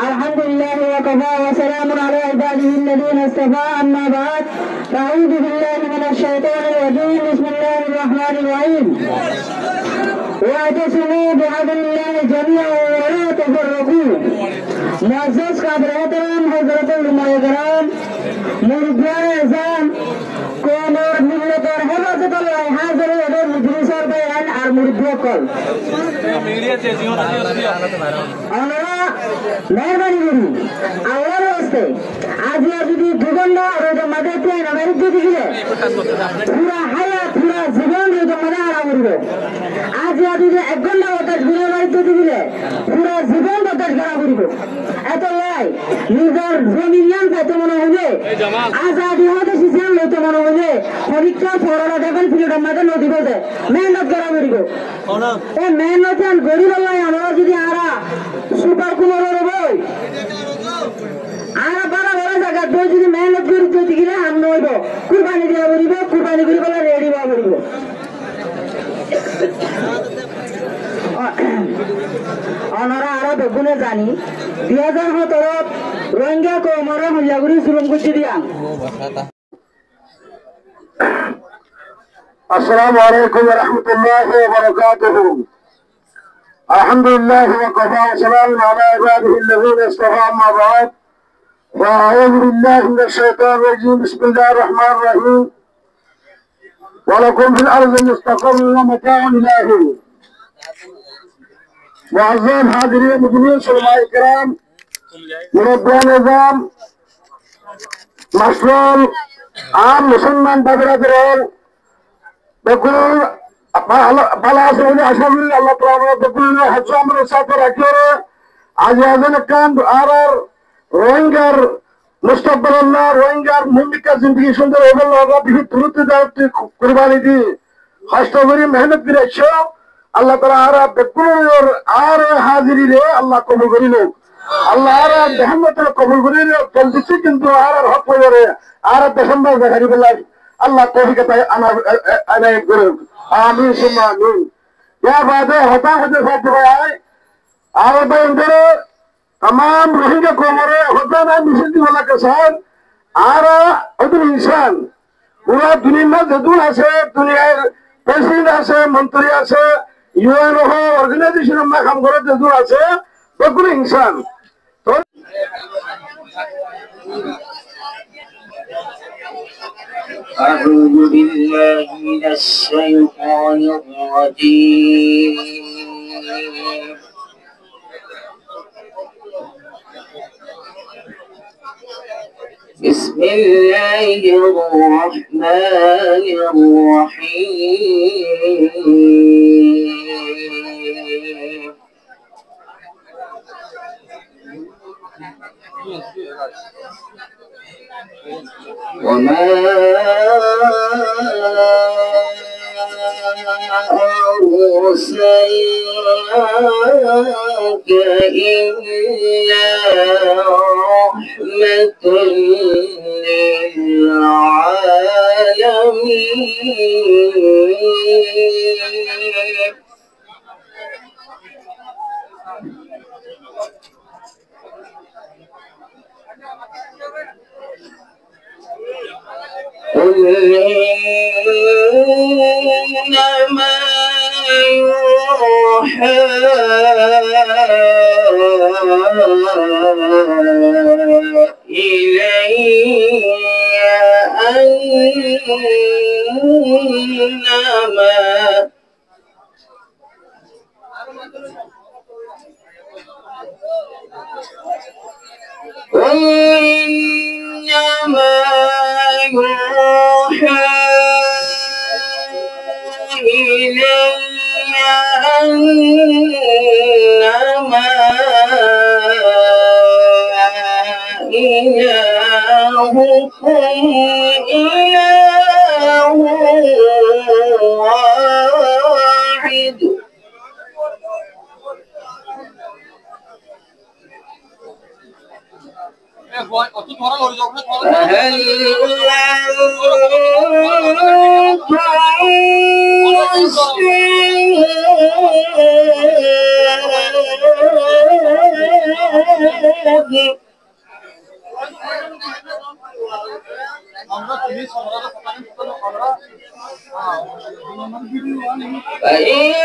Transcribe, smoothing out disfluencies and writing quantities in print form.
Alhamdulillah wa kafa wa salamun ala ibadihi alladhina istafa amma ba'd a'udhu billahi minash shaitanir rajim bismillahir rahmanir rahim واعتصموا بحبل الله جميعا ولا تفرقوا معزز قادر احترام حضرت علماء کرام مربیان اعظام قوم اور ملت اور حفاظت اللہ حاضر اور مجلس اور بیان اور مربیوں کل মেহরবানি করি আল্লাহর রাস্তে আজ যদি দুগন্ডা রোজ মাদের পেয়ে আমার যদি দিলে পুরা হায়াত পুরা জীবন রোজ মাদে আরাম করবে আজ যদি 1 ঘন্টা বাতাস ঘুরে বাড়ি যদি দিলে পুরা জীবন বাতাস খারাপ করবে এত লাই নিজের জমিয়ান পেতে মনে হইলে আজাদি হতে সিজন লইতে মনে হইলে পরীক্ষা পড়াটা দেখেন ফিল্ডের মাঝে নদী বলতে মেহনত করা করিব এই মেহনত গরিব আল্লাহ আমরা যদি আরা সুপার কুমারের বই আর বারা বড় জায়গা বই যদি মেহনত করি যদি গেলে হাম নইব কুরবানি দিয়া করিব কুরবানি করি বলে রেডি বা করিব অনারা আরো বেগুনে জানি 2017 রোহিঙ্গা কমরে হল্লাগুড়ি জুলুম করছি দিয়া السلام عليكم ورحمة الله وبركاته. الحمد لله وكفى وسلام على عباده الذين اصطفى أما بعد فأعوذ بالله من الشيطان الرجيم بسم الله الرحمن الرحيم ولكم في الأرض مستقر ومتاع إلى حين. معزز حاضرين مجموعين علماء الكرام مربيان نظام مسؤول عام مسلمان بدر بقول بلا سوني أشهد الله تعالى بقول حجام رسالة ركيرة عزيزنا كان آرار روينجر مستقبل الله روينجر مملكة زندگی سندر اول الله به طرق دعوت قربانی دی خاصتوری مهنت بیرچو الله تعالى آرار بقول آر حاضری له الله قبول کریلو الله آرار رحمت قبول کریلو جلدی کنتو آرار حق وره آرار دشمبر غریب الله الله توفيق أنا يقول آمين ثم آمين يا بعد هتا هذا فاتحة عربين درو تمام روحية كومرة هتا نا مسجد ولا كسان آرا أدل إنسان पूरा दुनिया में जदूर है दुनिया प्रेसिडेंट है मंत्री है यूएन हो ऑर्गेनाइजेशन में काम करे जदूर है बकुल इंसान तो أعوذ بالله من الشيطان الرجيم بسم الله الرحمن الرحيم وما أرسلناك إلا رحمة للعالمين قل إنما يوحى إلي أنما إنما يوحى إلي أنما إلهكم إله واحد فهل فإن